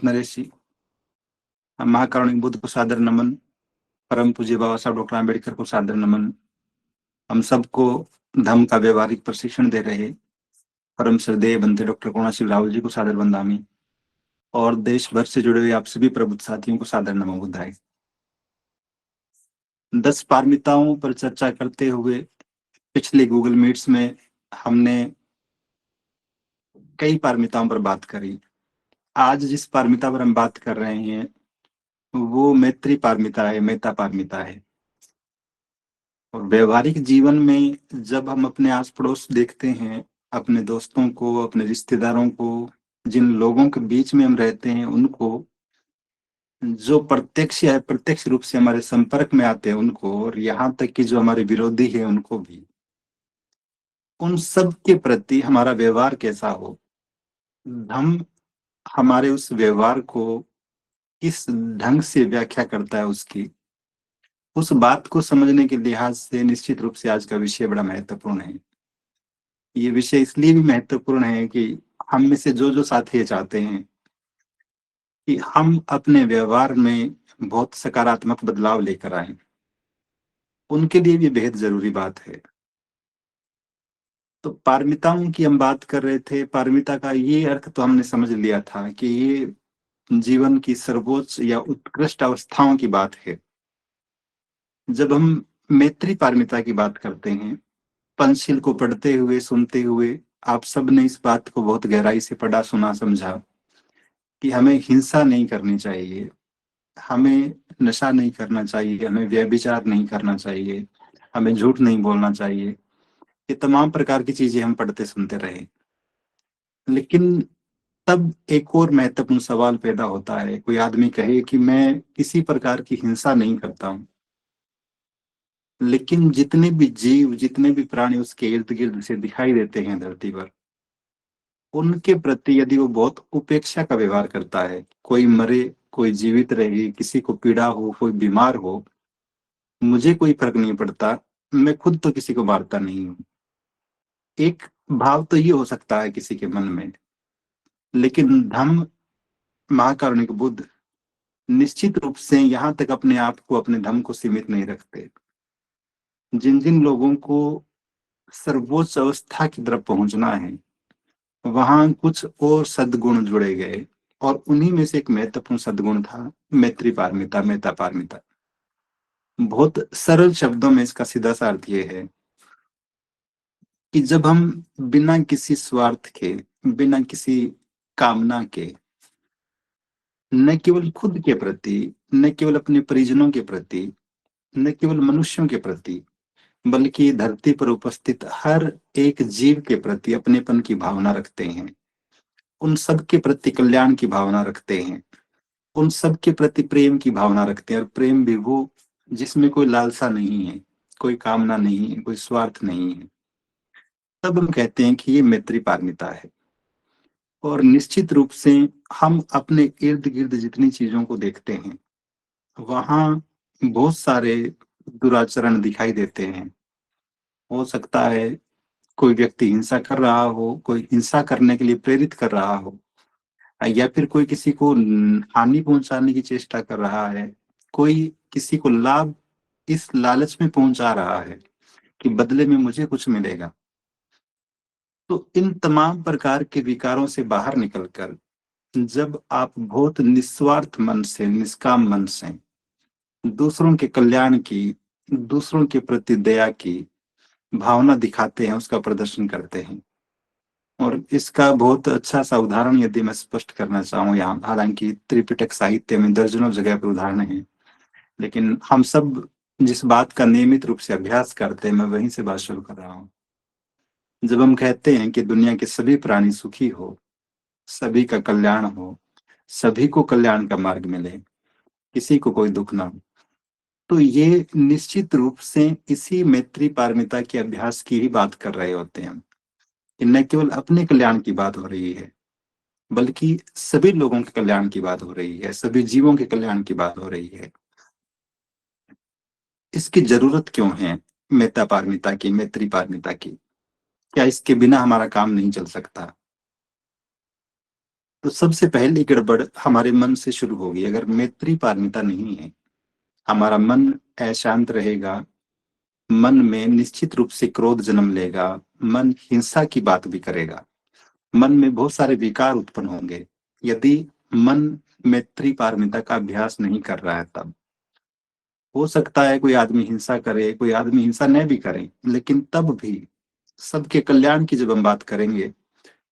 नरेश जी, महाकारुणिक बुद्ध को सादर नमन। परम पूज्य बाबा साहब डॉक्टर आम्बेडकर को सादर नमन। हम सबको धम्म का व्यवहारिक प्रशिक्षण दे रहे परम श्रद्धेय बनते डॉक्टर करुणाशिव राहुल जी को सादर वंदामी और देश भर से जुड़े हुए आप सभी प्रबुद्ध साथियों को सादर नमो बुद्धाय। 10 पारमिताओं पर चर्चा करते हुए पिछले गूगल मीट्स में हमने कई पारमिताओं पर बात करी। आज जिस पारमिता पर हम बात कर रहे हैं वो मैत्री पारमिता है, मेता पारमिता है। और व्यवहारिक जीवन में जब हम अपने आस पड़ोस देखते हैं, अपने दोस्तों को, अपने रिश्तेदारों को, जिन लोगों के बीच में हम रहते हैं उनको, जो प्रत्यक्ष या अप्रत्यक्ष रूप से हमारे संपर्क में आते हैं उनको, और यहाँ तक कि जो हमारे विरोधी है उनको भी, उन सब के प्रति हमारा व्यवहार कैसा हो, हम हमारे उस व्यवहार को किस ढंग से व्याख्या करता है, उसकी उस बात को समझने के लिहाज से निश्चित रूप से आज का विषय बड़ा महत्वपूर्ण है। ये विषय इसलिए भी महत्वपूर्ण है कि हम में से जो जो साथी ये चाहते हैं कि हम अपने व्यवहार में बहुत सकारात्मक बदलाव लेकर आए, उनके लिए भी बेहद जरूरी बात है। तो पारमिताओं की हम बात कर रहे थे। पारमिता का ये अर्थ तो हमने समझ लिया था कि ये जीवन की सर्वोच्च या उत्कृष्ट अवस्थाओं की बात है। जब हम मैत्री पारमिता की बात करते हैं, पंचशील को पढ़ते हुए, सुनते हुए आप सब ने इस बात को बहुत गहराई से पढ़ा, सुना, समझा कि हमें हिंसा नहीं करनी चाहिए, हमें नशा नहीं करना चाहिए, हमें व्यभिचार नहीं करना चाहिए, हमें झूठ नहीं बोलना चाहिए। ये तमाम प्रकार की चीजें हम पढ़ते सुनते रहे। लेकिन तब एक और महत्वपूर्ण सवाल पैदा होता है। कोई आदमी कहे कि मैं किसी प्रकार की हिंसा नहीं करता हूं, लेकिन जितने भी जीव, जितने भी प्राणी उसके इर्द गिर्द से दिखाई देते हैं धरती पर, उनके प्रति यदि वो बहुत उपेक्षा का व्यवहार करता है, कोई मरे, कोई जीवित रहे, किसी को पीड़ा हो, कोई बीमार हो, मुझे कोई फर्क नहीं पड़ता, मैं खुद तो किसी को मारता नहीं हूं। एक भाव तो ये हो सकता है किसी के मन में, लेकिन धम्म, महाकारुणिक बुद्ध निश्चित रूप से यहां तक अपने आप को, अपने धम्म को सीमित नहीं रखते। जिन जिन लोगों को सर्वोच्च अवस्था की तरफ पहुंचना है, वहां कुछ और सद्गुण जुड़े गए, और उन्हीं में से एक महत्वपूर्ण सद्गुण था मैत्री पारमिता, मेता पारमिता। बहुत सरल शब्दों में इसका सीधा सा अर्थ ये है कि जब हम बिना किसी स्वार्थ के, बिना किसी कामना के, न केवल खुद के प्रति, न केवल अपने परिजनों के प्रति, न केवल मनुष्यों के प्रति, बल्कि धरती पर उपस्थित हर एक जीव के प्रति अपनेपन की भावना रखते हैं, उन सब के प्रति कल्याण की भावना रखते हैं, उन सब के प्रति प्रेम की भावना रखते हैं, और प्रेम भी वो जिसमें कोई लालसा नहीं है, कोई कामना नहीं है, कोई स्वार्थ नहीं है, तब हम कहते हैं कि ये मैत्री पारमिता है। और निश्चित रूप से हम अपने इर्द गिर्द जितनी चीजों को देखते हैं, वहां बहुत सारे दुराचरण दिखाई देते हैं। हो सकता है कोई व्यक्ति हिंसा कर रहा हो, कोई हिंसा करने के लिए प्रेरित कर रहा हो, या फिर कोई किसी को हानि पहुंचाने की चेष्टा कर रहा है, कोई किसी को लाभ इस लालच में पहुंचा रहा है कि बदले में मुझे कुछ मिलेगा। तो इन तमाम प्रकार के विकारों से बाहर निकलकर जब आप बहुत निस्वार्थ मन से, निष्काम मन से दूसरों के कल्याण की, दूसरों के प्रति दया की भावना दिखाते हैं, उसका प्रदर्शन करते हैं। और इसका बहुत अच्छा सा उदाहरण यदि मैं स्पष्ट करना चाहूँ यहाँ, हालांकि त्रिपिटक साहित्य में दर्जनों जगह पर उदाहरण है, लेकिन हम सब जिस बात का नियमित रूप से अभ्यास करते हैं, मैं वहीं से बात शुरू कर रहा हूँ। जब हम कहते हैं कि दुनिया के सभी प्राणी सुखी हो, सभी का कल्याण हो, सभी को कल्याण का मार्ग मिले, किसी को कोई दुख ना हो, तो ये निश्चित रूप से इसी मैत्री पारमिता के अभ्यास की ही बात कर रहे होते हैं। कि न केवल अपने कल्याण की बात हो रही है, बल्कि सभी लोगों के कल्याण की बात हो रही है, सभी जीवों के कल्याण की बात हो रही है। इसकी जरूरत क्यों है मेता पारमिता की, मैत्री पारमिता की? क्या इसके बिना हमारा काम नहीं चल सकता? तो सबसे पहली गड़बड़ हमारे मन से शुरू होगी। अगर मैत्री पारमिता नहीं है, हमारा मन अशांत रहेगा, मन में निश्चित रूप से क्रोध जन्म लेगा, मन हिंसा की बात भी करेगा, मन में बहुत सारे विकार उत्पन्न होंगे। यदि मन मैत्री पारमिता का अभ्यास नहीं कर रहा है, तब हो सकता है कोई आदमी हिंसा करे, कोई आदमी हिंसा न भी करे, लेकिन तब भी सबके कल्याण की जब हम बात करेंगे,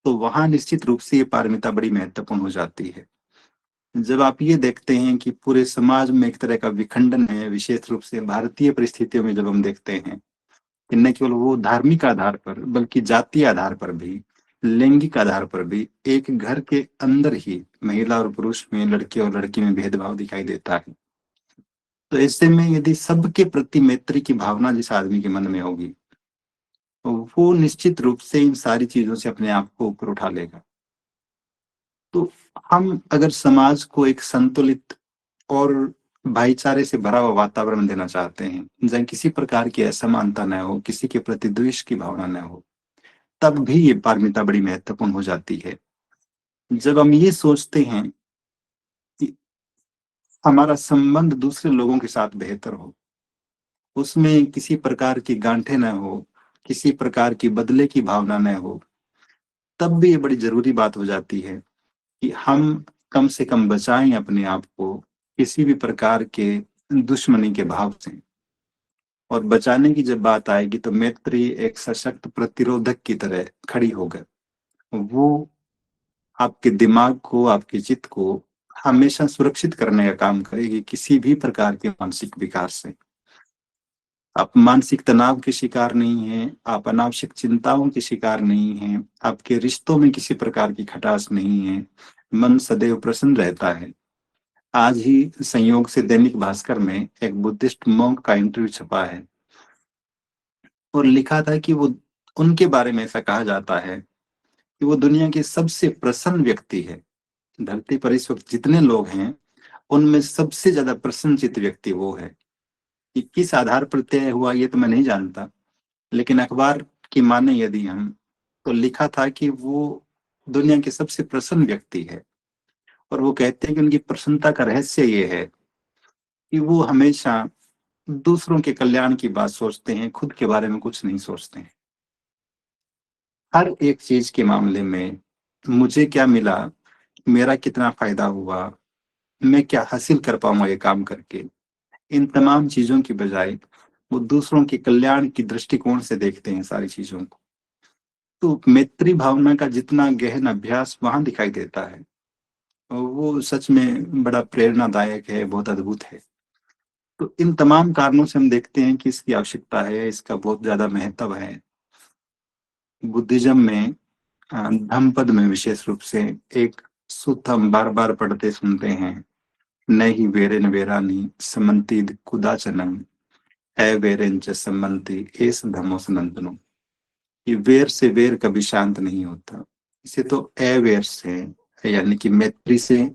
तो वहां निश्चित रूप से ये पारमिता बड़ी महत्वपूर्ण हो जाती है। जब आप ये देखते हैं कि पूरे समाज में एक तरह का विखंडन है, विशेष रूप से भारतीय परिस्थितियों में जब हम देखते हैं कि न केवल वो धार्मिक आधार पर, बल्कि जातीय आधार पर भी, लैंगिक आधार पर भी, एक घर के अंदर ही महिला और पुरुष में, लड़के और लड़की में भेदभाव दिखाई देता है। तो ऐसे में यदि सबके प्रति मैत्री की भावना जिस आदमी के मन में होगी, तो वो निश्चित रूप से इन सारी चीजों से अपने आप को ऊपर उठा लेगा। तो हम अगर समाज को एक संतुलित और भाईचारे से भरा हुआ वातावरण देना चाहते हैं, जहाँ किसी प्रकार की असमानता न हो, किसी के प्रति द्वेष की भावना न हो, तब भी ये पारमिता बड़ी महत्वपूर्ण हो जाती है। जब हम ये सोचते हैं कि हमारा संबंध दूसरे लोगों के साथ बेहतर हो, उसमें किसी प्रकार की गांठें न हो, किसी प्रकार की बदले की भावना न हो, तब भी ये बड़ी जरूरी बात हो जाती है कि हम कम से कम बचाएं अपने आप को किसी भी प्रकार के दुश्मनी के भाव से। और बचाने की जब बात आएगी, तो मैत्री एक सशक्त प्रतिरोधक की तरह खड़ी होकर वो आपके दिमाग को, आपके चित्त को हमेशा सुरक्षित करने का काम करेगी किसी भी प्रकार के मानसिक विकार से। आप मानसिक तनाव के शिकार नहीं हैं, आप अनावश्यक चिंताओं के शिकार नहीं हैं, आपके रिश्तों में किसी प्रकार की खटास नहीं है, मन सदैव प्रसन्न रहता है। आज ही संयोग से दैनिक भास्कर में एक बुद्धिस्ट मॉन्क का इंटरव्यू छपा है, और लिखा था कि वो, उनके बारे में ऐसा कहा जाता है कि वो दुनिया के सबसे प्रसन्न व्यक्ति है। धरती पर इस वक्त जितने लोग हैं, उनमें सबसे ज्यादा प्रसन्नचित्त व्यक्ति वो है। कि किस आधार पर तय हुआ ये तो मैं नहीं जानता, लेकिन अखबार की माने यदि हम, तो लिखा था कि वो दुनिया के सबसे प्रसन्न व्यक्ति है। और वो कहते हैं कि उनकी प्रसन्नता का रहस्य ये है कि वो हमेशा दूसरों के कल्याण की बात सोचते हैं, खुद के बारे में कुछ नहीं सोचते हैं। हर एक चीज के मामले में मुझे क्या मिला, मेरा कितना फायदा हुआ, मैं क्या हासिल कर पाऊंगा ये काम करके, इन तमाम चीजों की बजाय वो दूसरों के कल्याण की दृष्टिकोण से देखते हैं सारी चीजों को। तो मैत्री भावना का जितना गहन अभ्यास वहां दिखाई देता है, वो सच में बड़ा प्रेरणादायक है, बहुत अद्भुत है। तो इन तमाम कारणों से हम देखते हैं कि इसकी आवश्यकता है, इसका बहुत ज्यादा महत्व है। बुद्धिज्म में धम्मपद में विशेष रूप से एक सूत्र हम बार बार पढ़ते सुनते हैं, न ही वेरेन वेरानी समन्ति कुदाचनम, है वेरेन च सम्मति एस धमो सनंतनो। ये वेर से वेर कभी शांत नहीं होता। इसे तो अवेर से, यानी कि मैत्री से,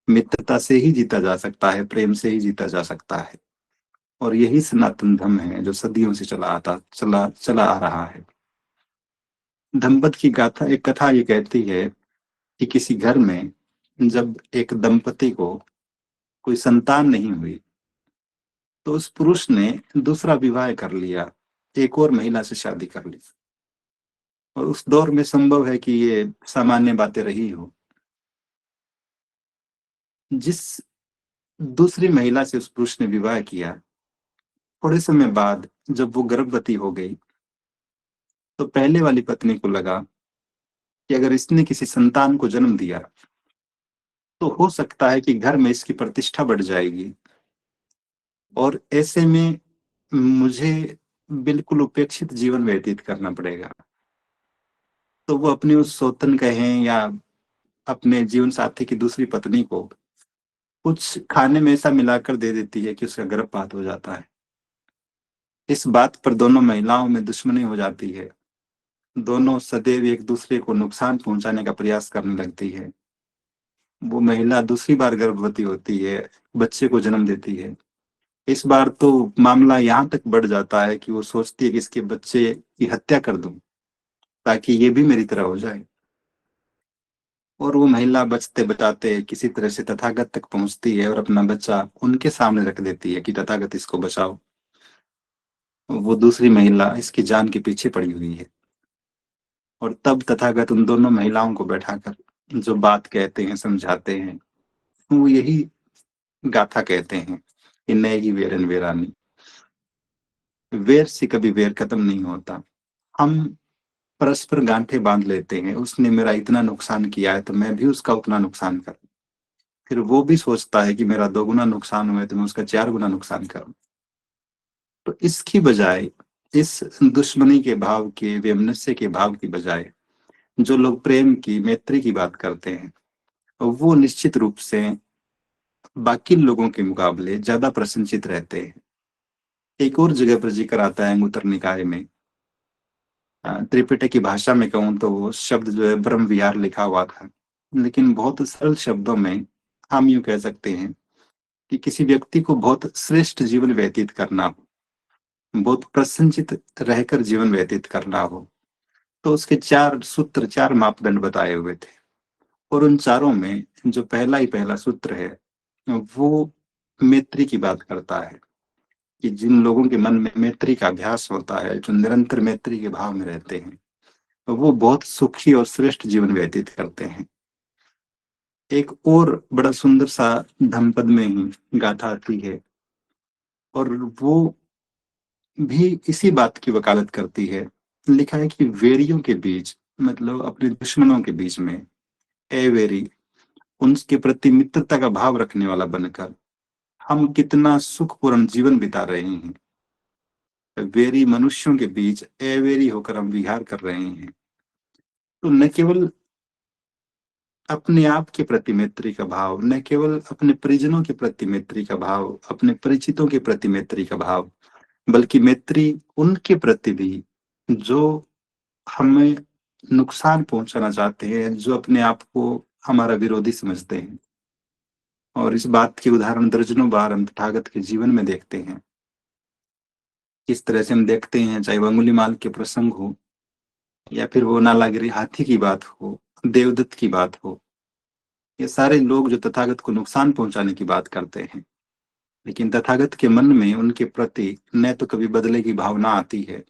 मित्रता से ही जीता जा सकता है, प्रेम से ही जीता जा सकता है। और यही सनातन धर्म है जो सदियों से चला चला आ रहा है। धम्पद की गाथा, एक कथा ये कहती है कि किसी घर में जब एक दंपति को कोई संतान नहीं हुई, तो उस पुरुष ने दूसरा विवाह कर लिया, एक और महिला से शादी कर ली। और उस दौर में संभव है कि ये सामान्य बातें रही हो। जिस दूसरी महिला से उस पुरुष ने विवाह किया, थोड़े समय बाद जब वो गर्भवती हो गई, तो पहले वाली पत्नी को लगा कि अगर इसने किसी संतान को जन्म दिया, तो हो सकता है कि घर में इसकी प्रतिष्ठा बढ़ जाएगी, और ऐसे में मुझे बिल्कुल उपेक्षित जीवन व्यतीत करना पड़ेगा। तो वो अपनी उस सौतन कहें या अपने जीवन साथी की दूसरी पत्नी को कुछ खाने में ऐसा मिलाकर दे देती है कि उसका गर्भपात हो जाता है। इस बात पर दोनों महिलाओं में दुश्मनी हो जाती है, दोनों सदैव एक दूसरे को नुकसान पहुंचाने का प्रयास करने लगती है। वो महिला दूसरी बार गर्भवती होती है, बच्चे को जन्म देती है। इस बार तो मामला यहाँ तक बढ़ जाता है कि वो सोचती है कि इसके बच्चे की हत्या कर दूं, ताकि ये भी मेरी तरह हो जाए। और वो महिला बचते बचाते किसी तरह से तथागत तक पहुंचती है और अपना बच्चा उनके सामने रख देती है कि तथागत इसको बचाओ। वो दूसरी महिला इसकी जान के पीछे पड़ी हुई है। और तब तथागत उन दोनों महिलाओं को बैठाकर जो बात कहते हैं, समझाते हैं, वो यही गाथा कहते हैं कि नएगी वेरन वेरानी, वेर से कभी वेर खत्म नहीं होता। हम परस्पर गांठें बांध लेते हैं, उसने मेरा इतना नुकसान किया है तो मैं भी उसका उतना नुकसान करूं। फिर वो भी सोचता है कि मेरा दोगुना नुकसान हुआ है तो मैं उसका 4 गुना नुकसान करूं। तो इसकी बजाय, इस दुश्मनी के भाव के, वैमनस्य के भाव की बजाय, जो लोग प्रेम की, मैत्री की बात करते हैं, वो निश्चित रूप से बाकी लोगों के मुकाबले ज्यादा प्रसन्नचित रहते हैं। एक और जगह पर जिक्र आता है अंगुत्तर निकाय में, त्रिपिटक की भाषा में कहूँ तो वो शब्द जो है ब्रह्म विहार लिखा हुआ था, लेकिन बहुत सरल शब्दों में हम यूं कह सकते हैं कि किसी व्यक्ति को बहुत श्रेष्ठ जीवन व्यतीत करना हो, बहुत प्रसन्नचित रहकर जीवन व्यतीत करना हो, तो उसके 4 सूत्र, 4 मापदंड बताए हुए थे। और उन चारों में जो पहला ही पहला सूत्र है वो मैत्री की बात करता है कि जिन लोगों के मन में मैत्री का अभ्यास होता है, जो निरंतर मैत्री के भाव में रहते हैं, वो बहुत सुखी और श्रेष्ठ जीवन व्यतीत करते हैं। एक और बड़ा सुंदर सा धम्पद में ही गाथा आती है और वो भी इसी बात की वकालत करती है। लिखा है कि वेरियों के बीच, मतलब अपने दुश्मनों के बीच में, ए वेरी, उनके प्रति मित्रता का भाव रखने वाला बनकर हम कितना सुखपूर्ण जीवन बिता रहे हैं। वेरी मनुष्यों के बीच अवेरी होकर हम विहार कर रहे हैं। तो न केवल अपने आप के प्रति मैत्री का भाव, न केवल अपने परिजनों के प्रति मैत्री का भाव, अपने परिचितों के प्रति मैत्री का भाव, बल्कि मैत्री उनके प्रति भी जो हमें नुकसान पहुंचाना चाहते हैं, जो अपने आप को हमारा विरोधी समझते हैं। और इस बात के उदाहरण दर्जनों बार हम तथागत के जीवन में देखते हैं। किस तरह से हम देखते हैं, चाहे वो अंगुलीमाल के प्रसंग हो या फिर वो नालागिरी हाथी की बात हो, देवदत्त की बात हो, ये सारे लोग जो तथागत को नुकसान पहुंचाने की बात करते हैं, लेकिन तथागत के मन में उनके प्रति न तो कभी बदले की भावना आती है,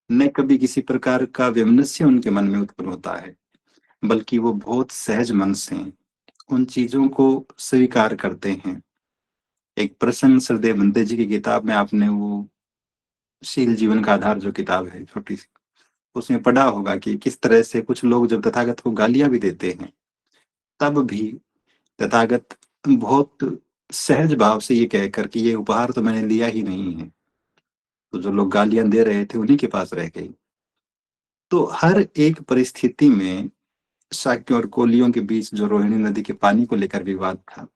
न कभी किसी प्रकार का वैमनस्य उनके मन में उत्पन्न होता है, बल्कि वो बहुत सहज मन से उन चीजों को स्वीकार करते हैं। एक प्रसंग सरदेव बंदे जी की किताब में आपने वो शील जीवन का आधार जो किताब है छोटी सी, उसमें पढ़ा होगा कि किस तरह से कुछ लोग जब तथागत को गालियां भी देते हैं, तब भी तथागत बहुत सहज भाव से ये कहकर कि ये उपहार तो मैंने लिया ही नहीं है, तो जो लोग गालियां दे रहे थे उन्हीं के पास रह गई। तो हर एक परिस्थिति में शाक्यों और कोलियों के बीच जो रोहिणी नदी के पानी को लेकर विवाद था,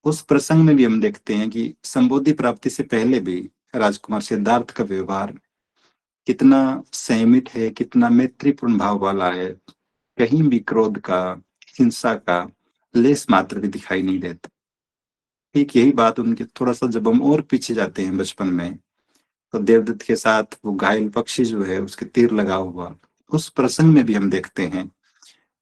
उस प्रसंग में भी हम देखते हैं कि संबोधि प्राप्ति से पहले भी राजकुमार सिद्धार्थ का व्यवहार कितना संयमित है, कितना मैत्रीपूर्ण भाव वाला है। कहीं भी क्रोध का, हिंसा का लेस मात्र भी दिखाई नहीं देता। ठीक यही बात उनके थोड़ा सा जब हम और पीछे जाते हैं बचपन में, तो देवदत्त के साथ वो घायल पक्षी जो है उसके तीर लगा हुआ, उस प्रसंग में भी हम देखते हैं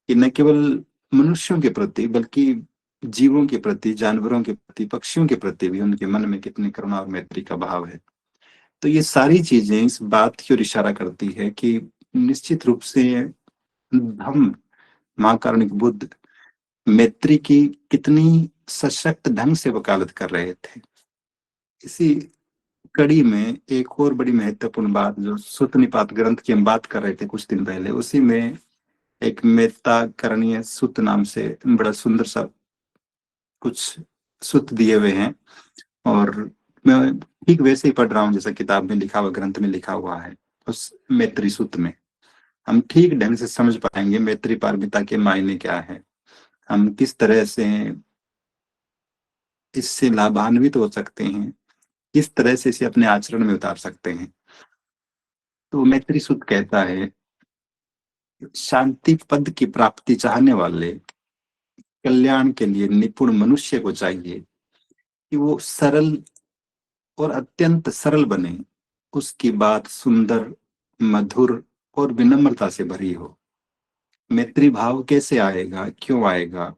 कि न केवल मनुष्यों के प्रति बल्कि जीवों के प्रति, जानवरों के प्रति, पक्षियों के प्रति भी उनके मन में कितनी करुणा और मैत्री का भाव है। तो ये सारी चीजें इस बात की ओर इशारा करती है कि निश्चित रूप से हम, महाकारुणिक बुद्ध, मैत्री की कितनी सशक्त ढंग से वकालत कर रहे थे। इसी कड़ी में एक और बड़ी महत्वपूर्ण बात, जो सुत्त निपात ग्रंथ की हम बात कर रहे थे कुछ दिन पहले, उसी में एक मेत्ता करणीय सुत्त नाम से बड़ा सुंदर सा कुछ सुत्त दिए हुए हैं। और मैं ठीक वैसे ही पढ़ रहा हूँ जैसा किताब में लिखा हुआ, ग्रंथ में लिखा हुआ है। उस मैत्री सूत्र में हम ठीक ढंग से समझ पाएंगे मैत्री पारमिता के मायने क्या है, हम किस तरह से इससे लाभान्वित हो सकते हैं, किस तरह से इसे अपने आचरण में उतार सकते हैं। तो मैत्री सूत्र कहता है, शांति पद की प्राप्ति चाहने वाले कल्याण के लिए निपुण मनुष्य को चाहिए कि वो सरल और अत्यंत सरल बने, उसकी बात सुंदर, मधुर और विनम्रता से भरी हो। मैत्री भाव कैसे आएगा, क्यों आएगा?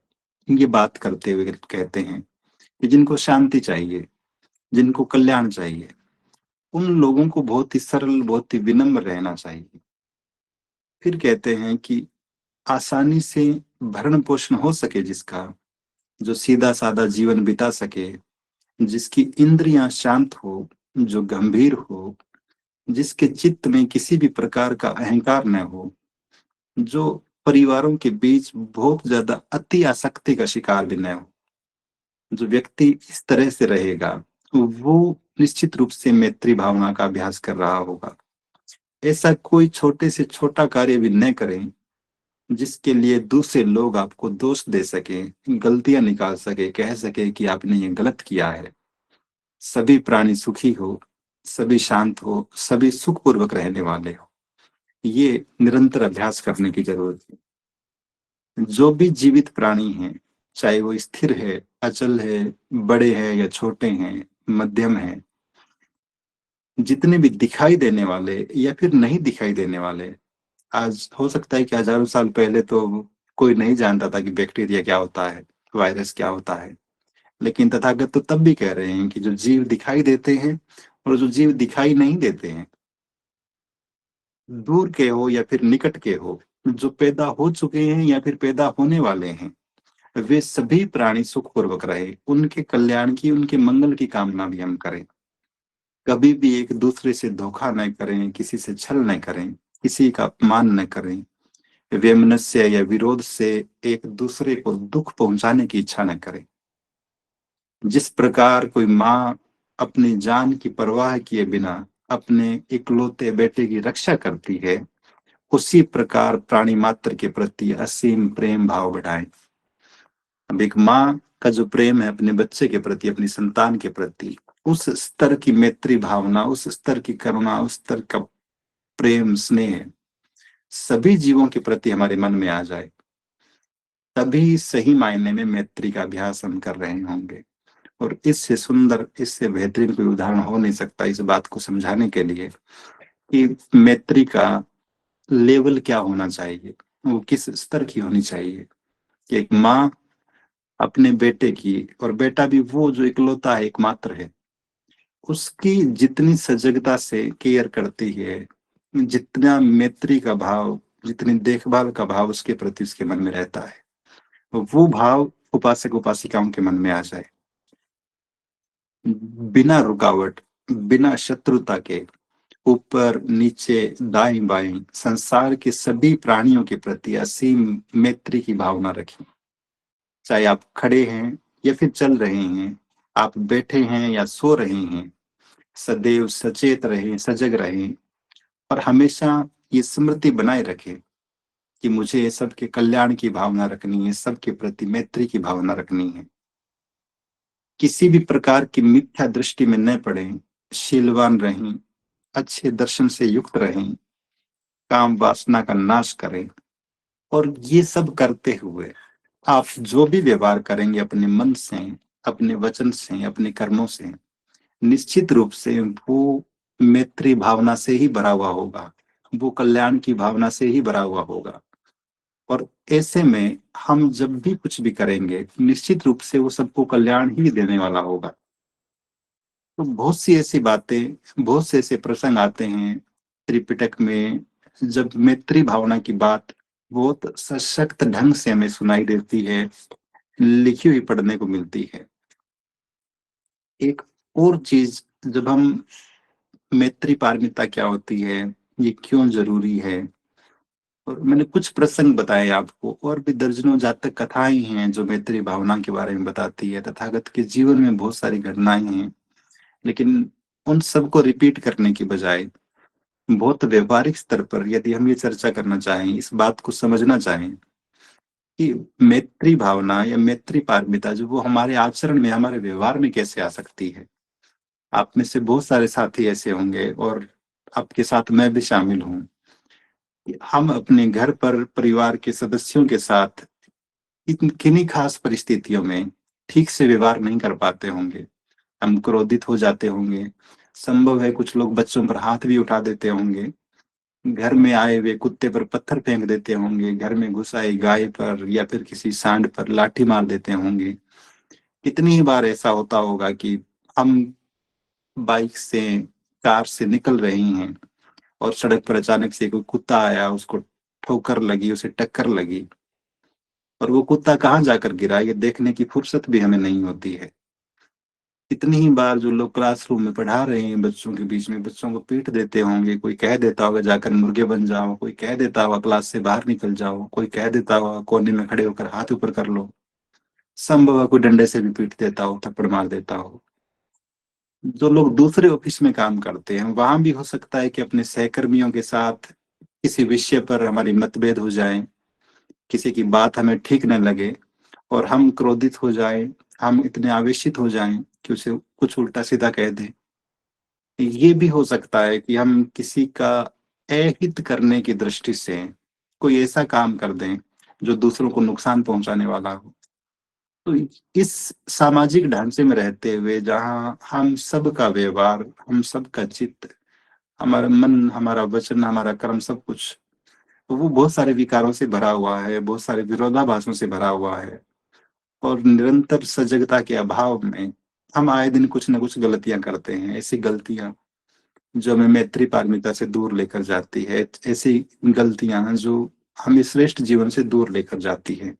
ये बात करते हुए कहते हैं कि जिनको शांति चाहिए, जिनको कल्याण चाहिए, उन लोगों को बहुत ही सरल, बहुत ही विनम्र रहना चाहिए। फिर कहते हैं कि आसानी से भरण पोषण हो सके जिसका, जो सीधा साधा जीवन बिता सके, जिसकी इंद्रियां शांत हो, जो गंभीर हो, जिसके चित्त में किसी भी प्रकार का अहंकार न हो, जो परिवारों के बीच बहुत ज्यादा अति आसक्ति का शिकार भी न हो। जो व्यक्ति इस तरह से रहेगा वो निश्चित रूप से मैत्री भावना का अभ्यास कर रहा होगा। ऐसा कोई छोटे से छोटा कार्य भी न करें जिसके लिए दूसरे लोग आपको दोष दे सके, गलतियां निकाल सके, कह सके कि आपने ये गलत किया है। सभी प्राणी सुखी हो, सभी शांत हो, सभी सुखपूर्वक रहने वाले हो, ये निरंतर अभ्यास करने की जरूरत है। जो भी जीवित प्राणी हैं, चाहे वो स्थिर है, अचल है, बड़े हैं या छोटे हैं, मध्यम है, जितने भी दिखाई देने वाले या फिर नहीं दिखाई देने वाले, आज हो सकता है कि हजारों साल पहले तो कोई नहीं जानता था कि बैक्टीरिया क्या होता है, वायरस क्या होता है। लेकिन तथागत तो तब भी कह रहे हैं कि जो जीव दिखाई देते हैं और जो जीव दिखाई नहीं देते हैं, दूर के हो या फिर निकट के हो, जो पैदा हो चुके हैं या फिर पैदा होने वाले हैं, वे सभी प्राणी सुखपूर्वक रहे, उनके कल्याण की, उनके मंगल की कामना भी हम करें। कभी भी एक दूसरे से धोखा न करें, किसी से छल न करें, किसी का अपमान न करें, वैमनस्य या विरोध से एक दूसरे को दुख पहुंचाने की इच्छा न करें। जिस प्रकार कोई माँ अपनी जान की परवाह किए बिना अपने इकलौते बेटे की रक्षा करती है, उसी प्रकार प्राणी मात्र के प्रति असीम प्रेम भाव बढ़ाएं। अब एक माँ का जो प्रेम है अपने बच्चे के प्रति, अपनी संतान के प्रति, उस स्तर की मैत्री भावना, उस स्तर की करुणा, उस स्तर का प्रेम स्नेह सभी जीवों के प्रति हमारे मन में आ जाए, तभी सही मायने में मैत्री का अभ्यास हम कर रहे होंगे। और इससे सुंदर, इससे बेहतरीन कोई उदाहरण हो नहीं सकता इस बात को समझाने के लिए कि मैत्री का लेवल क्या होना चाहिए, वो किस स्तर की होनी चाहिए। कि एक माँ अपने बेटे की, और बेटा भी वो जो इकलौता है, एकमात्र है, उसकी जितनी सजगता से केयर करती है, जितना मैत्री का भाव, जितनी देखभाल का भाव उसके प्रति उसके मन में रहता है, वो भाव उपासक उपासिकाओं के मन में आ जाए, बिना रुकावट, बिना शत्रुता के, ऊपर नीचे दाएं बाएं संसार के सभी प्राणियों के प्रति असीम मैत्री की भावना रखें। चाहे आप खड़े हैं या फिर चल रहे हैं, आप बैठे हैं या सो रहे हैं, सदैव सचेत रहें, सजग रहें, और हमेशा ये स्मृति बनाए रखें कि मुझे सबके कल्याण की भावना रखनी है, सबके प्रति मैत्री की भावना रखनी है। किसी भी प्रकार की मिथ्या दृष्टि में न पड़े, शीलवान रहें, अच्छे दर्शन से युक्त रहें, काम वासना का नाश करें। और ये सब करते हुए आप जो भी व्यवहार करेंगे अपने मन से, अपने वचन से, अपने कर्मों से, निश्चित रूप से वो मैत्री भावना से ही भरा हुआ होगा, वो कल्याण की भावना से ही भरा हुआ होगा। और ऐसे में हम जब भी कुछ भी करेंगे निश्चित रूप से वो सबको कल्याण ही देने वाला होगा। तो बहुत सी ऐसी बातें, बहुत से ऐसे प्रसंग आते हैं त्रिपिटक में, जब मैत्री भावना की बात बहुत सशक्त ढंग से हमें सुनाई देती है, लिखी हुई पढ़ने को मिलती है। एक और चीज, जब हम मैत्री पारमिता क्या होती है, ये क्यों जरूरी है, और मैंने कुछ प्रसंग बताए आपको, और भी दर्जनों जातक कथाएं हैं जो मैत्री भावना के बारे में बताती है। तथागत के जीवन में बहुत सारी घटनाएं हैं, लेकिन उन सबको रिपीट करने की बजाय बहुत व्यवहारिक स्तर पर यदि हम ये चर्चा करना चाहें, इस बात को समझना चाहें कि मैत्री भावना या मैत्री पारमिता जो वो हमारे आचरण में, हमारे व्यवहार में कैसे आ सकती है। आप में से बहुत सारे साथी ऐसे होंगे, और आपके साथ मैं भी शामिल हूं, कि हम अपने घर पर परिवार के सदस्यों के साथ किन्हीं खास परिस्थितियों में ठीक से व्यवहार नहीं कर पाते होंगे। हम क्रोधित हो जाते होंगे, संभव है कुछ लोग बच्चों पर हाथ भी उठा देते होंगे, घर में आए हुए कुत्ते पर पत्थर फेंक देते होंगे, घर में घुस आई गाय पर या फिर किसी सांड पर लाठी मार देते होंगे। कितनी ही बार ऐसा होता होगा कि हम बाइक से, कार से निकल रही हैं और सड़क पर अचानक से कोई कुत्ता आया, उसको ठोकर लगी, उसे टक्कर लगी, और वो कुत्ता कहाँ जाकर गिरा ये देखने की फुर्सत भी हमें नहीं होती है। कितनी ही बार जो लोग क्लासरूम में पढ़ा रहे हैं बच्चों के बीच में बच्चों को पीट देते होंगे, कोई कह देता होगा जाकर मुर्गे बन जाओ, कोई कह देता होगा क्लास से बाहर निकल जाओ, कोई कह देता होगा कोने में खड़े होकर हाथ ऊपर कर लो, संभव है कोई डंडे से भी पीट देता हो, थप्पड़ मार देता हो। जो लोग दूसरे ऑफिस में काम करते हैं वहां भी हो सकता है कि अपने सहकर्मियों के साथ किसी विषय पर हमारी मतभेद हो जाए, किसी की बात हमें ठीक न लगे और हम क्रोधित हो जाएं, हम इतने आवेशित हो जाएं कि उसे कुछ उल्टा सीधा कह दें। ये भी हो सकता है कि हम किसी का अहित करने की दृष्टि से कोई ऐसा काम कर दें जो दूसरों को नुकसान पहुंचाने वाला हो। तो इस सामाजिक ढांचे में रहते हुए जहाँ हम सबका व्यवहार, हम सबका चित्त, हमारा मन, हमारा वचन, हमारा कर्म, सब कुछ, तो वो बहुत सारे विकारों से भरा हुआ है, बहुत सारे विरोधाभासों से भरा हुआ है। और निरंतर सजगता के अभाव में हम आए दिन कुछ न कुछ गलतियां करते हैं, ऐसी गलतियां जो हमें मैत्री पारमिता से दूर लेकर जाती है, ऐसी गलतियां जो हमें श्रेष्ठ जीवन से दूर लेकर जाती है।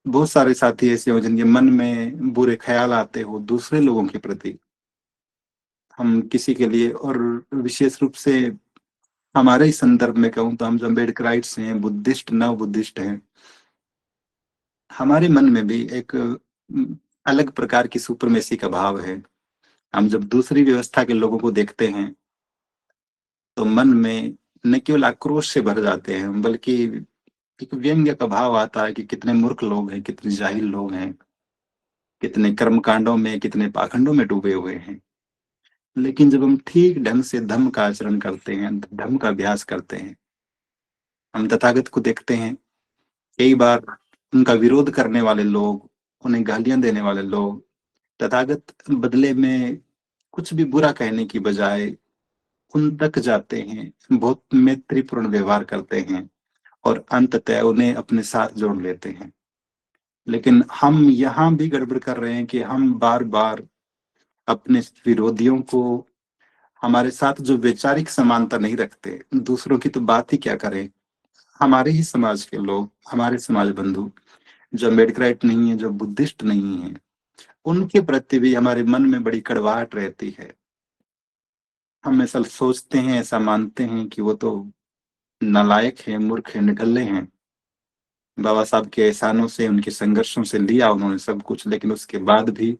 बहुत सारे साथी ऐसे हो जिनके मन में बुरे ख्याल आते हो दूसरे लोगों के प्रति, हम किसी के लिए, और विशेष रूप से हमारे ही संदर्भ में कहूँ तो हम जो अम्बेडकराइट्स हैं, बुद्धिस्ट, नव बुद्धिस्ट हैं, हमारे मन में भी एक अलग प्रकार की सुप्रमेसी का भाव है। हम जब दूसरी व्यवस्था के लोगों को देखते हैं तो मन में न केवल आक्रोश से भर जाते हैं बल्कि एक व्यंग्य का भाव आता है कि कितने मूर्ख लोग हैं, कितने जाहिल लोग हैं, कितने कर्मकांडों में, कितने पाखंडों में डूबे हुए हैं। लेकिन जब हम ठीक ढंग से धम्म का आचरण करते हैं, धम्म का अभ्यास करते हैं, हम तथागत को देखते हैं। कई बार उनका विरोध करने वाले लोग, उन्हें गालियां देने वाले लोग, तथागत बदले में कुछ भी बुरा कहने की बजाय उन तक जाते हैं, बहुत मैत्रीपूर्ण व्यवहार करते हैं और अंततः उन्हें अपने साथ जोड़ लेते हैं। लेकिन हम यहाँ भी गड़बड़ कर रहे हैं कि हम बार बार अपने विरोधियों को, हमारे साथ जो वैचारिक समानता नहीं रखते, दूसरों की तो बात ही क्या करें, हमारे ही समाज के लोग, हमारे समाज बंधु जो अम्बेडकराइट नहीं है, जो बुद्धिस्ट नहीं है, उनके प्रति भी हमारे मन में बड़ी कड़वाहट रहती है। हम ऐसा सोचते हैं, ऐसा मानते हैं कि वो तो नालायक है, मूर्ख है, निठल्ले हैं। बाबा साहब के एहसानों से, उनके संघर्षों से लिया उन्होंने सब कुछ, लेकिन उसके बाद भी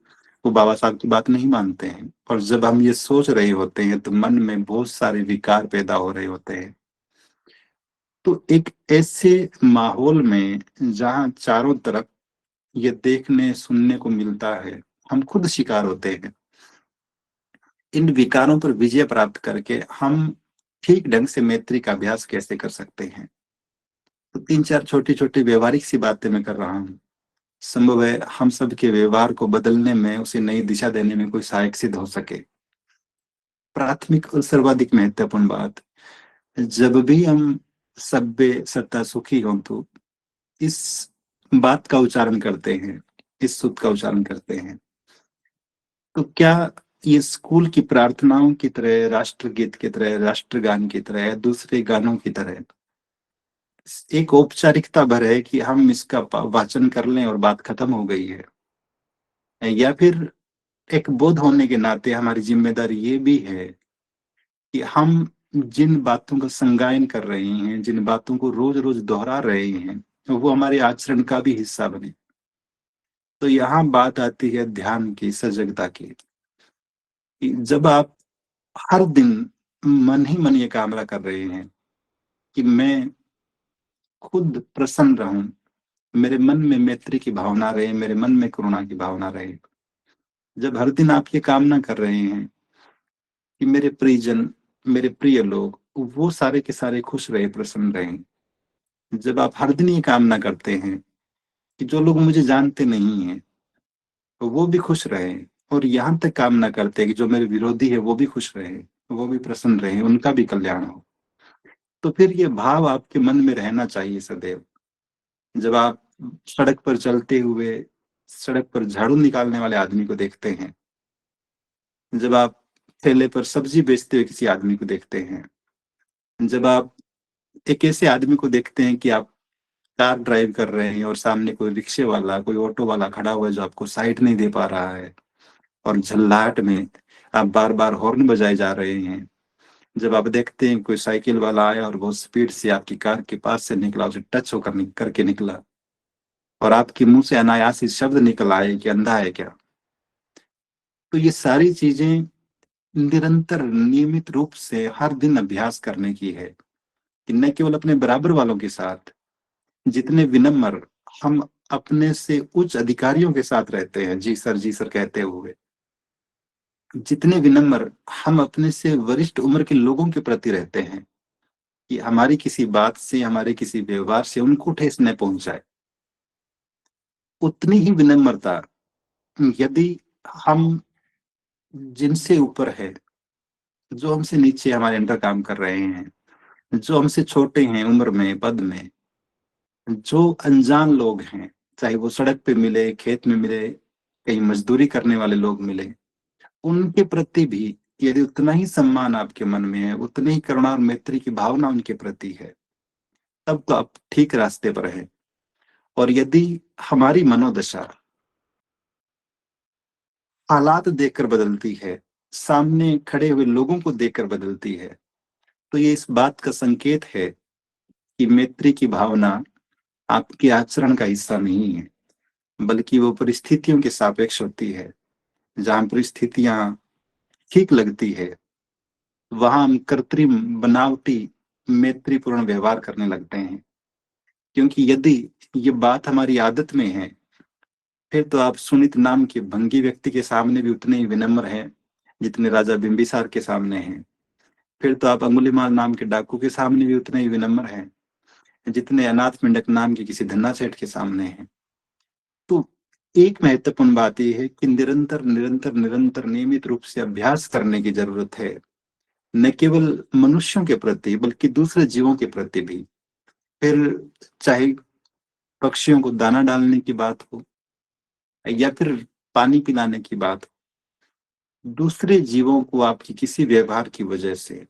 वो बाबा साहब की बात नहीं मानते हैं। और जब हम ये सोच रहे होते हैं तो मन में बहुत सारे विकार पैदा हो रहे होते हैं। तो एक ऐसे माहौल में जहाँ चारों तरफ ये देखने सुनने को मिलता है, हम खुद शिकार होते हैं। इन विकारों पर विजय प्राप्त करके हम ठीक ढंग से मैत्री का अभ्यास कैसे कर सकते हैं? तो तीन चार छोटी छोटी व्यवहारिक सी बातें मैं कर रहा हूँ। संभव है हम सब के व्यवहार को बदलने में, उसे नई दिशा देने में कोई सहायक सिद्ध हो सके। प्राथमिक और सर्वाधिक महत्वपूर्ण बात, जब भी हम सभ्य सत्ता सुखी हो तो इस बात का उच्चारण करते हैं, इस सूत्र का उच्चारण करते हैं। तो क्या ये स्कूल की प्रार्थनाओं की तरह, राष्ट्रगीत की तरह, राष्ट्रगान की तरह या दूसरे गानों की तरह एक औपचारिकता भर है कि हम इसका वाचन कर लें और बात खत्म हो गई है? या फिर एक बोध होने के नाते हमारी जिम्मेदारी ये भी है कि हम जिन बातों का संगायन कर रहे हैं, जिन बातों को रोज रोज दोहरा रहे हैं, वो हमारे आचरण का भी हिस्सा बने। तो यहाँ बात आती है ध्यान की, सजगता की, कि जब आप हर दिन मन ही मन ये कामना कर रहे हैं कि मैं खुद प्रसन्न रहूं, मेरे मन में मैत्री की भावना रहे, मेरे मन में करुणा की भावना रहे। जब हर दिन आप ये कामना कर रहे हैं कि मेरे परिजन, मेरे प्रिय लोग, वो सारे के सारे खुश रहे, प्रसन्न रहे, जब आप हर दिन ये कामना करते हैं कि जो लोग मुझे जानते नहीं हैं वो भी खुश रहे, और यहाँ तक कामना करते हैं कि जो मेरे विरोधी है वो भी खुश रहे, वो भी प्रसन्न रहे, उनका भी कल्याण हो, तो फिर ये भाव आपके मन में रहना चाहिए सदैव। जब आप सड़क पर चलते हुए सड़क पर झाड़ू निकालने वाले आदमी को देखते हैं, जब आप ठेले पर सब्जी बेचते हुए किसी आदमी को देखते हैं, जब आप एक ऐसे आदमी को देखते हैं कि आप कार ड्राइव कर रहे हैं और सामने कोई रिक्शे वाला, कोई ऑटो वाला खड़ा हुआ है जो आपको साइड नहीं दे पा रहा है, और झल्लाहट में आप बार बार हॉर्न बजाए जा रहे हैं। जब आप देखते हैं कोई साइकिल वाला आया और बहुत स्पीड से आपकी कार के पास से निकला, उसे टच होकर करके निकला, और आपके मुंह से अनायास ही शब्द निकल आए कि अंधा है क्या। तो ये सारी चीजें निरंतर नियमित रूप से हर दिन अभ्यास करने की है, कि न केवल अपने बराबर वालों के साथ, जितने विनम्र हम अपने से उच्च अधिकारियों के साथ रहते हैं, जी सर कहते हुए, जितने विनम्र हम अपने से वरिष्ठ उम्र के लोगों के प्रति रहते हैं, कि हमारी किसी बात से, हमारे किसी व्यवहार से उनको ठेस न पहुंचाए, उतनी ही विनम्रता यदि हम जिनसे ऊपर है, जो हमसे नीचे हमारे अंडर काम कर रहे हैं, जो हमसे छोटे हैं उम्र में, पद में, जो अनजान लोग हैं, चाहे वो सड़क पे मिले, खेत में मिले, कहीं मजदूरी करने वाले लोग मिले, उनके प्रति भी यदि उतना ही सम्मान आपके मन में है, उतनी ही करुणा और मैत्री की भावना उनके प्रति है, तब तो आप ठीक रास्ते पर हैं। और यदि हमारी मनोदशा हालात देखकर बदलती है, सामने खड़े हुए लोगों को देखकर बदलती है, तो ये इस बात का संकेत है कि मैत्री की भावना आपके आचरण का हिस्सा नहीं है, बल्कि वो परिस्थितियों के सापेक्ष होती है। जहां परिस्थितियां ठीक लगती है, वहां हम कृत्रिम, बनावटी, मैत्रीपूर्ण व्यवहार करने लगते हैं। क्योंकि यदि ये बात हमारी आदत में है, फिर तो आप सुनित नाम के भंगी व्यक्ति के सामने भी उतने ही विनम्र हैं जितने राजा बिंबिसार के सामने हैं। फिर तो आप अंगुलीमाल नाम के डाकू के सामने भी उतने ही विनम्र हैं जितने अनाथ पिंडक नाम के किसी धन्ना सेठ के सामने हैं। तो एक महत्वपूर्ण बात यह है कि निरंतर निरंतर निरंतर नियमित रूप से अभ्यास करने की जरूरत है, न केवल मनुष्यों के प्रति बल्कि दूसरे जीवों के प्रति भी। फिर चाहे पक्षियों को दाना डालने की बात हो, या फिर पानी पिलाने की बात हो, दूसरे जीवों को आपकी किसी व्यवहार की वजह से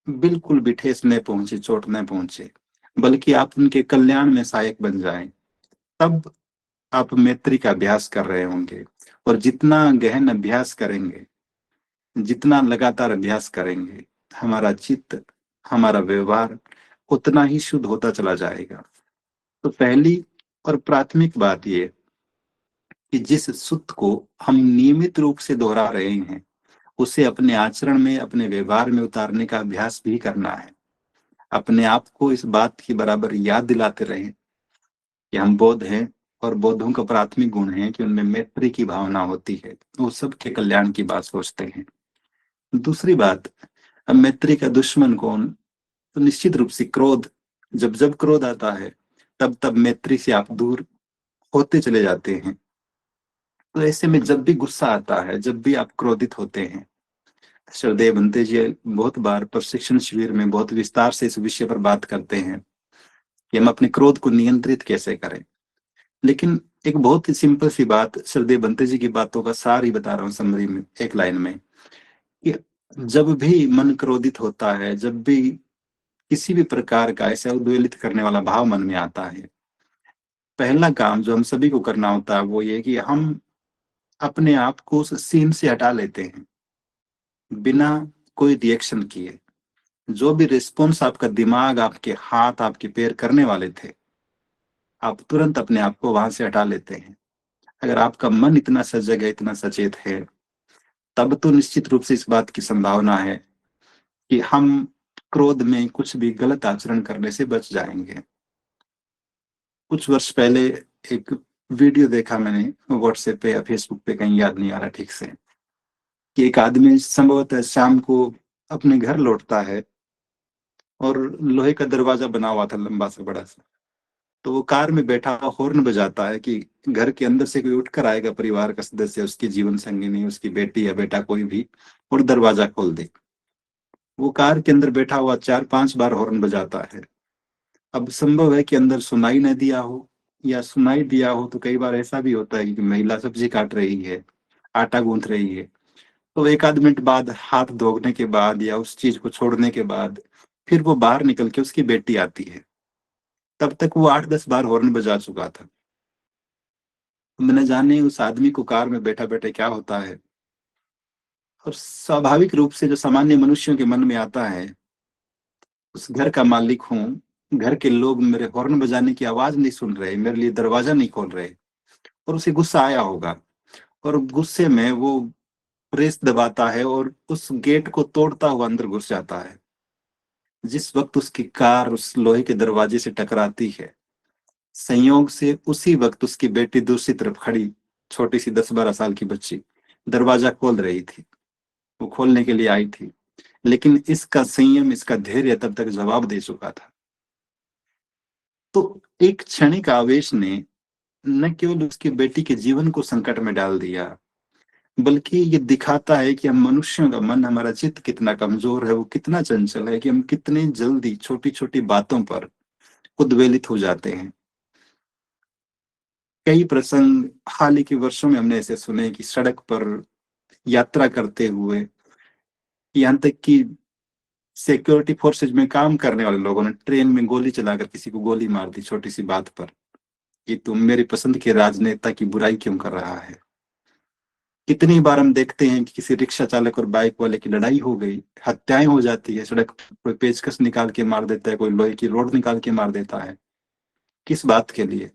बिल्कुल भी ठेस न पहुंचे, चोट न पहुंचे, बल्कि आप उनके कल्याण में सहायक बन जाएं, तब आप मैत्री का अभ्यास कर रहे होंगे। और जितना गहन अभ्यास करेंगे, जितना लगातार अभ्यास करेंगे, हमारा चित्त, हमारा व्यवहार उतना ही शुद्ध होता चला जाएगा। तो पहली और प्राथमिक बात यह कि जिस सूत्र को हम नियमित रूप से दोहरा रहे हैं, उसे अपने आचरण में, अपने व्यवहार में उतारने का अभ्यास भी करना है। अपने आप को इस बात की बराबर याद दिलाते रहें कि हम बौद्ध हैं, और बौद्धों का प्राथमिक गुण है कि उनमें मैत्री की भावना होती है, वो सबके कल्याण की बात सोचते हैं। दूसरी बात, अब मैत्री का दुश्मन कौन? तो निश्चित रूप से क्रोध। जब जब क्रोध आता है, तब तब मैत्री से आप दूर होते चले जाते हैं। तो ऐसे में जब भी गुस्सा आता है, जब भी आप क्रोधित होते हैं, श्रद्धेय बनते जी बहुत बार प्रशिक्षण शिविर में बहुत विस्तार से इस विषय पर बात करते हैं कि हम अपने क्रोध को नियंत्रित कैसे करें। लेकिन एक बहुत ही सिंपल सी बात, श्रद्धेय बनते जी की बातों का सार ही बता रहा हूँ समरी में, एक लाइन में, कि जब भी मन क्रोधित होता है, जब भी किसी भी प्रकार का ऐसा उद्वेलित करने वाला भाव मन में आता है, पहला काम जो हम सभी को करना होता है वो ये कि हम अपने आप को उस सीन से हटा लेते हैं, बिना कोई रिएक्शन किए। जो भी रिस्पॉन्स आपका दिमाग, आपके हाथ, आपके पैर करने वाले थे, आप तुरंत अपने आप को वहां से हटा लेते हैं। अगर आपका मन इतना सजग है, इतना सचेत है, तब तो निश्चित रूप से इस बात की संभावना है कि हम क्रोध में कुछ भी गलत आचरण करने से बच जाएंगे। कुछ वर्ष पहले एक वीडियो देखा मैंने व्हाट्सएप पे या फेसबुक पे, कहीं याद नहीं आ रहा ठीक से, कि एक आदमी संभवतः शाम को अपने घर लौटता है और लोहे का दरवाजा बना हुआ था लंबा सा, बड़ा सा। तो वो कार में बैठा हुआ हॉर्न बजाता है कि घर के अंदर से कोई उठकर आएगा, परिवार का सदस्य, उसकी जीवन संगिनी, उसकी बेटी या बेटा, कोई भी, और दरवाजा खोल दे। वो कार के अंदर बैठा हुआ 4-5 बार हॉर्न बजाता है। अब संभव है कि अंदर सुनाई न दिया हो, या सुनाई दिया हो तो कई बार ऐसा भी होता है कि महिला सब्जी काट रही है, आटा गूंथ रही है, तो एक आध मिनट बाद हाथ धोने के बाद या उस चीज को छोड़ने के बाद फिर वो बाहर निकल के उसकी बेटी आती है। तब तक वो 8-10 बार हॉर्न बजा चुका था। मैंने जाने उस आदमी को कार में बैठा बैठे क्या होता है। और स्वाभाविक रूप से जो सामान्य मनुष्यों के मन में आता है, उस घर का मालिक हूँ, घर के लोग मेरे हॉर्न बजाने की आवाज नहीं सुन रहे, मेरे लिए दरवाजा नहीं खोल रहे, और उसे गुस्सा आया होगा। और गुस्से में वो प्रेस दबाता है और उस गेट को तोड़ता हुआ अंदर घुस जाता है। जिस वक्त उसकी कार उस लोहे के दरवाजे से टकराती है, संयोग से उसी वक्त उसकी बेटी दूसरी तरफ खड़ी, छोटी सी 10-12 साल की बच्ची, दरवाजा खोल रही थी। वो खोलने के लिए आई थी, लेकिन इसका संयम, इसका धैर्य तब तक जवाब दे चुका था। तो एक क्षणिक आवेश ने न केवल उसकी बेटी के जीवन को संकट में डाल दिया, बल्कि ये दिखाता है कि हम मनुष्यों का मन, हमारा चित्त कितना कमजोर है, वो कितना चंचल है, कि हम कितने जल्दी छोटी छोटी बातों पर उद्वेलित हो जाते हैं। कई प्रसंग हाल ही के वर्षों में हमने ऐसे सुने कि सड़क पर यात्रा करते हुए, यहाँ तक कि सिक्योरिटी फोर्सेज में काम करने वाले लोगों ने ट्रेन में गोली चलाकर किसी को गोली मार दी, छोटी सी बात पर, कि तुम मेरी पसंद के राजनेता की बुराई क्यों कर रहा है। कितनी बार हम देखते हैं कि किसी रिक्शा चालक और बाइक वाले की लड़ाई हो गई, हत्याएं हो जाती है, सड़क पर कोई पेचकस निकाल के मार देता है, कोई लोहे की रोड निकाल के मार देता है। किस बात के लिए?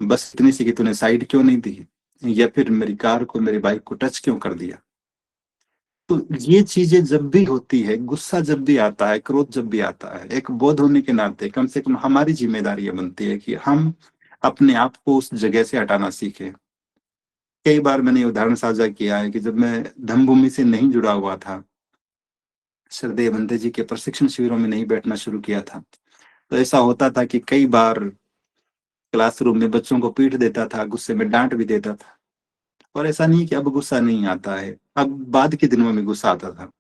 बस इतनी सी कि तूने साइड क्यों नहीं दी, या फिर मेरी कार को, मेरी बाइक को टच क्यों कर दिया। तो ये चीजें जब भी होती है, गुस्सा जब भी आता है, क्रोध जब भी आता है, एक बोध होने के नाते कम से कम हमारी जिम्मेदारी ये बनती है कि हम अपने आप को उस जगह से हटाना सीखें। कई बार मैंने ये उदाहरण साझा किया है कि जब मैं धम्मभूमि से नहीं जुड़ा हुआ था, श्रद्धेय बंते जी के प्रशिक्षण शिविरों में नहीं बैठना शुरू किया था, तो ऐसा होता था कि कई बार क्लासरूम में बच्चों को पीट देता था, गुस्से में डांट भी देता था। और ऐसा नहीं कि अब गुस्सा नहीं आता है, अब बाद के दिनों में गुस्सा आता था,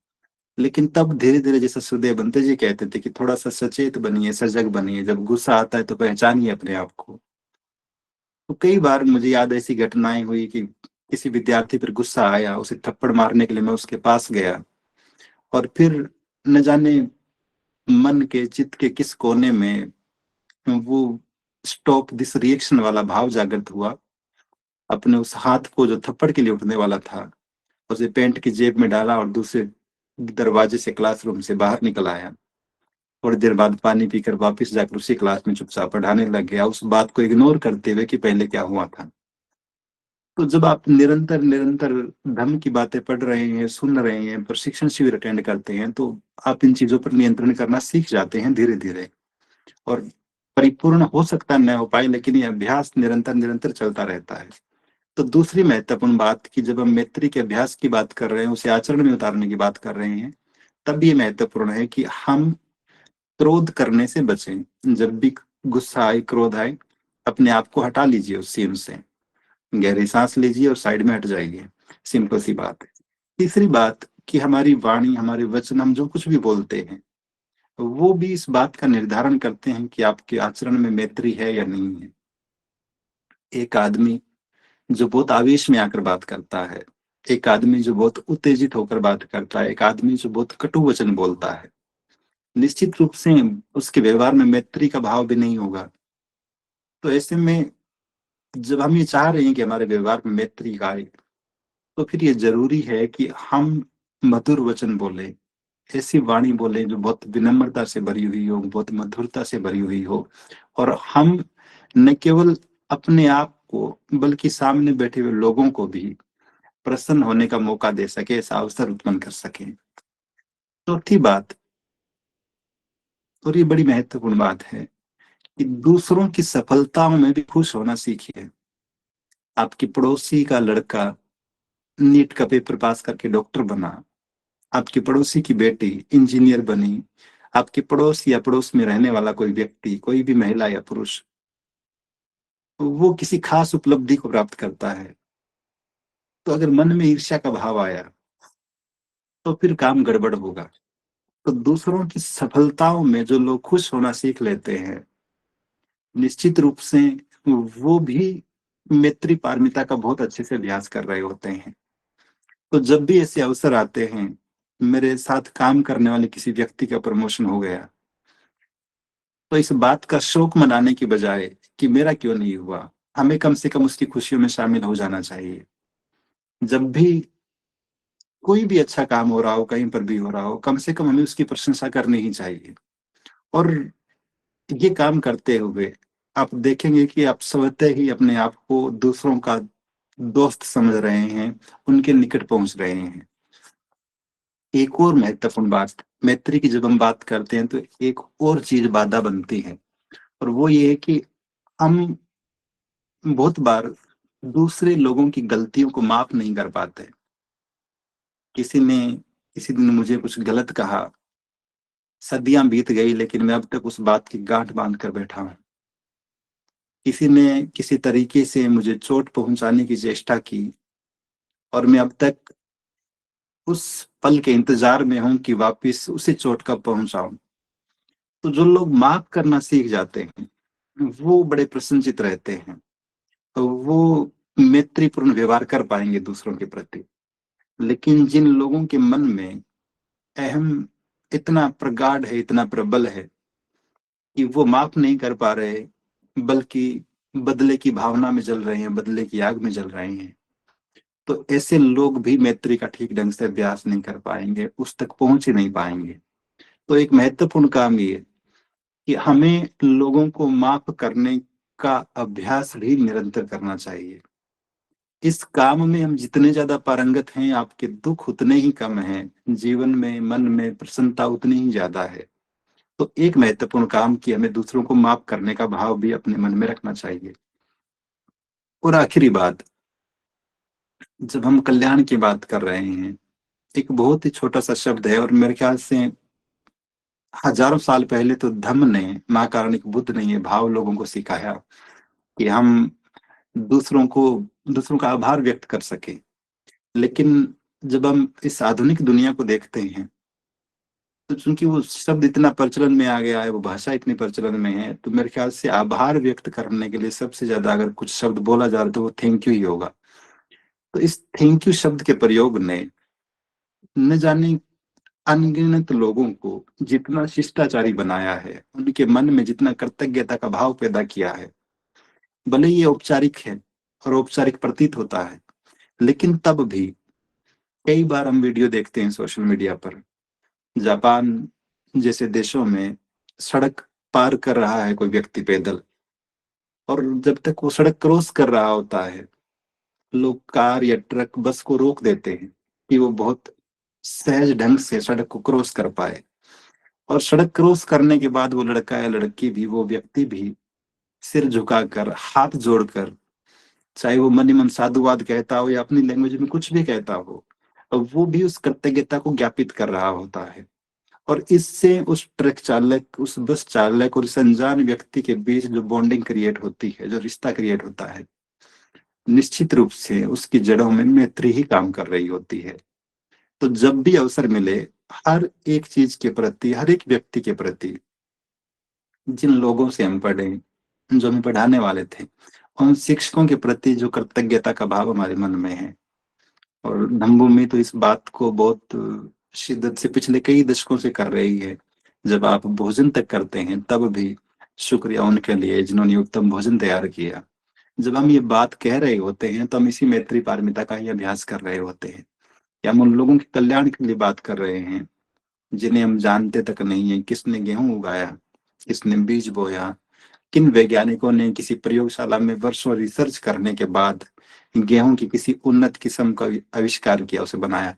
लेकिन तब धीरे धीरे, जैसा श्रद्धेय बंते जी कहते थे, कि थोड़ा सा सचेत बनिए, सजग बनिए, जब गुस्सा आता है तो पहचानिए अपने आप को। तो कई बार मुझे याद ऐसी घटनाएं हुई कि किसी विद्यार्थी पर गुस्सा आया, उसे थप्पड़ मारने के लिए मैं उसके पास गया, और फिर न जाने मन के, चित्त के किस कोने में वो स्टॉप दिस रिएक्शन वाला भाव जागृत हुआ। अपने उस हाथ को, जो थप्पड़ के लिए उठने वाला था, उसे पैंट की जेब में डाला और दूसरे दरवाजे से क्लासरूम से बाहर निकल आया। थोड़ी देर बाद पानी पीकर वापस जाकर उसी क्लास में चुपचाप पढ़ाने लग गया, उस बात को इग्नोर करते हुए कि पहले क्या हुआ था। तो जब आप निरंतर निरंतर धर्म की बातें पढ़ रहे हैं, सुन रहे हैं, प्रशिक्षण शिविर अटेंड करते हैं, तो आप इन चीजों पर नियंत्रण करना सीख जाते हैं धीरे धीरे। और परिपूर्ण हो सकता न हो पाए, लेकिन ये अभ्यास निरंतर निरंतर चलता रहता है। तो दूसरी महत्वपूर्ण बात, कि जब हम मैत्री के अभ्यास की बात कर रहे हैं, उसे आचरण में उतारने की बात कर रहे हैं, तब ये महत्वपूर्ण है कि हम क्रोध करने से बचें। जब भी गुस्सा आए, क्रोध आए, अपने आप को हटा लीजिए उस सीन से, गहरी सांस लीजिए और साइड में हट जाइए। सिंपल सी बात है। तीसरी बात, कि हमारी वाणी, हमारे वचन, हम जो कुछ भी बोलते हैं, वो भी इस बात का निर्धारण करते हैं कि आपके आचरण में मैत्री है या नहीं है। एक आदमी जो बहुत आवेश में आकर बात करता है, एक आदमी जो बहुत उत्तेजित होकर बात करता है, एक आदमी जो बहुत कटु वचन बोलता है, निश्चित रूप से उसके व्यवहार में मैत्री का भाव भी नहीं होगा। तो ऐसे में जब हम ये चाह रहे हैं कि हमारे व्यवहार में मैत्री आए, तो फिर ये जरूरी है कि हम मधुर वचन बोले, ऐसी वाणी बोले जो बहुत विनम्रता से भरी हुई हो, बहुत मधुरता से भरी हुई हो, और हम न केवल अपने आप को, बल्कि सामने बैठे हुए लोगों को भी प्रसन्न होने का मौका दे सके, ऐसा अवसर उत्पन्न कर सके। चौथी बात, और ये बड़ी महत्वपूर्ण बात है, कि दूसरों की सफलताओं में भी खुश होना सीखिए। आपकी पड़ोसी का लड़का नीट का पेपर पास करके डॉक्टर बना, आपकी पड़ोसी की बेटी इंजीनियर बनी, आपके पड़ोस या पड़ोस में रहने वाला कोई व्यक्ति, कोई भी महिला या पुरुष, वो किसी खास उपलब्धि को प्राप्त करता है, तो अगर मन में ईर्ष्या का भाव आया, तो फिर काम गड़बड़ होगा। तो दूसरों की सफलताओं में जो लोग खुश होना सीख लेते हैं, निश्चित रूप से वो भी मैत्री पारमिता का बहुत अच्छे से अभ्यास कर रहे होते हैं। तो जब भी ऐसे अवसर आते हैं, मेरे साथ काम करने वाले किसी व्यक्ति का प्रमोशन हो गया, तो इस बात का शोक मनाने की बजाय कि मेरा क्यों नहीं हुआ, हमें कम से कम उसकी खुशियों में शामिल हो जाना चाहिए। जब भी कोई भी अच्छा काम हो रहा हो, कहीं पर भी हो रहा हो, कम से कम हमें उसकी प्रशंसा करनी ही चाहिए। और ये काम करते हुए आप देखेंगे कि आप स्वतः ही अपने आप को दूसरों का दोस्त समझ रहे हैं, उनके निकट पहुंच रहे हैं। एक और महत्वपूर्ण बात, मैत्री की जब हम बात करते हैं तो एक और चीज बाधा बनती है, और वो ये है कि हम बहुत बार दूसरे लोगों की गलतियों को माफ नहीं कर पाते। किसी ने किसी दिन मुझे कुछ गलत कहा, सदियां बीत गई लेकिन मैं अब तक उस बात की गांठ बांध कर बैठा हूं। किसी ने किसी तरीके से मुझे चोट पहुंचाने की चेष्टा की, और मैं अब तक उस पल के इंतजार में हूं कि वापस उसी चोट कब पहुंचाऊं। तो जो लोग माफ करना सीख जाते हैं, वो बड़े प्रसन्नचित रहते हैं। तो वो मैत्रीपूर्ण व्यवहार कर पाएंगे दूसरों के प्रति। लेकिन जिन लोगों के मन में अहम इतना प्रगाढ़ है, इतना प्रबल है कि वो माफ नहीं कर पा रहे, बल्कि बदले की भावना में जल रहे हैं, बदले की आग में जल रहे हैं, तो ऐसे लोग भी मैत्री का ठीक ढंग से अभ्यास नहीं कर पाएंगे, उस तक पहुंच ही नहीं पाएंगे। तो एक महत्वपूर्ण काम ये कि हमें लोगों को माफ करने का अभ्यास भी निरंतर करना चाहिए। इस काम में हम जितने ज्यादा पारंगत हैं, आपके दुख उतने ही कम हैं, जीवन में मन में प्रसन्नता उतनी ही ज्यादा है। तो एक महत्वपूर्ण काम कि हमें दूसरों को माफ करने का भाव भी अपने मन में रखना चाहिए। और आखिरी बात, जब हम कल्याण की बात कर रहे हैं, एक बहुत ही छोटा सा शब्द है, और मेरे ख्याल से हजारों साल पहले तो धम्म ने, महाकारुणिक बुद्ध ने ये भाव लोगों को सिखाया कि हम दूसरों को दूसरों का आभार व्यक्त कर सके। लेकिन जब हम इस आधुनिक दुनिया को देखते हैं, तो चूंकि वो शब्द इतना प्रचलन में आ गया है, वो भाषा इतनी प्रचलन में है, तो मेरे ख्याल से आभार व्यक्त करने के लिए सबसे ज्यादा अगर कुछ शब्द बोला जा रहा है तो वो थैंक यू ही होगा। तो इस थैंक यू शब्द के प्रयोग ने न जाने अनगिनत लोगों को जितना शिष्टाचारी बनाया है, उनके मन में जितना कृतज्ञता का भाव पैदा किया है। भले ये औपचारिक है और औपचारिक प्रतीत होता है, लेकिन तब भी कई बार हम वीडियो देखते हैं सोशल मीडिया पर, जापान जैसे देशों में सड़क पार कर रहा है कोई व्यक्ति पैदल, और जब तक वो सड़क क्रॉस कर रहा होता है, लोग कार या ट्रक बस को रोक देते हैं कि वो बहुत सहज ढंग से सड़क को क्रॉस कर पाए। और सड़क क्रॉस करने के बाद वो लड़का या लड़की भी, वो व्यक्ति भी सिर झुकाकर, हाथ जोड़कर, चाहे वो मन ही मन साधुवाद कहता हो या अपनी लैंग्वेज में कुछ भी कहता हो, अब वो भी उस कृतज्ञता को ज्ञापित कर रहा होता है। और इससे उस ट्रक चालक, उस बस चालक और इस अनजान व्यक्ति के बीच जो बॉन्डिंग क्रिएट होती है, जो रिश्ता क्रिएट होता है, निश्चित रूप से उसकी जड़ों में मैत्री ही काम कर रही होती है। तो जब भी अवसर मिले, हर एक चीज के प्रति, हर एक व्यक्ति के प्रति, जिन लोगों से हम पढ़े, जो हमें पढ़ाने वाले थे, उन शिक्षकों के प्रति जो कृतज्ञता का भाव हमारे मन में है। और नमभूमि तो इस बात को बहुत शिद्दत से पिछले कई दशकों से कर रही है। जब आप भोजन तक करते हैं तब भी शुक्रिया उनके लिए जिन्होंने उत्तम भोजन तैयार किया। जब हम ये बात कह रहे होते हैं तो हम इसी मैत्री पारमिता का ही अभ्यास कर रहे होते हैं, या हम उन लोगों के कल्याण के लिए बात कर रहे हैं जिन्हें हम जानते तक नहीं है। किसने गेहूं उगाया, किसने बीज बोया, किन वैज्ञानिकों ने किसी प्रयोगशाला में वर्षों रिसर्च करने के बाद गेहूं की किसी उन्नत किस्म का आविष्कार किया, उसे बनाया।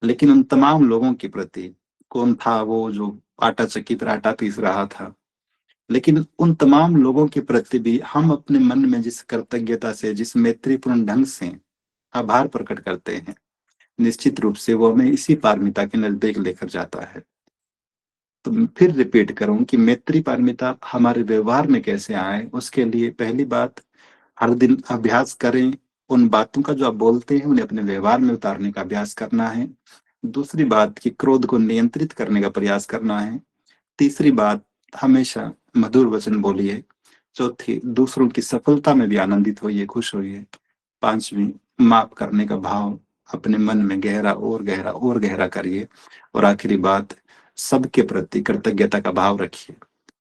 लेकिन उन तमाम लोगों के प्रति, कौन था वो जो आटा चक्की पर आटा पीस रहा था, लेकिन उन तमाम लोगों के प्रति भी हम अपने मन में जिस कृतज्ञता से, जिस मैत्रीपूर्ण ढंग से आभार प्रकट करते हैं, निश्चित रूप से वो हमें इसी पारमिता के नजदीक लेकर जाता है। तो मैं फिर रिपीट करूं कि मैत्री पारमिता हमारे व्यवहार में कैसे आए, उसके लिए पहली बात, हर दिन अभ्यास करें। उन बातों का जो आप बोलते हैं उन्हें अपने व्यवहार में उतारने का अभ्यास करना है। दूसरी बात कि क्रोध को नियंत्रित करने का प्रयास करना है। तीसरी बात, हमेशा मधुर वचन बोलिए। चौथी, दूसरों की सफलता में भी आनंदित होइए, खुश होइए। पांचवी, माफ करने का भाव अपने मन में गहरा और गहरा और गहरा करिए। और आखिरी बात, सबके प्रति कृतज्ञता का भाव रखिए।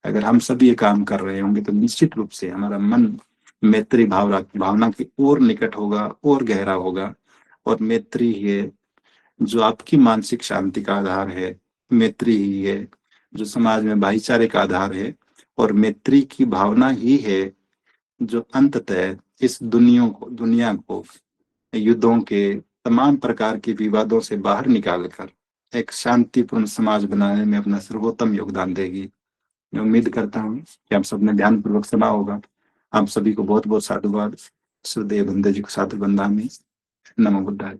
अगर हम सब ये काम कर रहे होंगे तो निश्चित रूप से हमारा मन मैत्री भावना की ओर निकट होगा और गहरा होगा। और मैत्री ही है जो आपकी मानसिक शांति का आधार है। मैत्री ही है जो समाज में भाईचारे का आधार है। और मैत्री की भावना ही है जो अंततः इस दुनिया को युद्धों के तमाम प्रकार के विवादों से बाहर निकालकर एक शांतिपूर्ण समाज बनाने में अपना सर्वोत्तम योगदान देगी। मैं उम्मीद करता हूँ कि आप सबने ध्यानपूर्वक सुना होगा। आप सभी को बहुत बहुत साधुवाद। श्रद्धेय बंदे जी को साधु बंदामी। नमो बुद्धाय।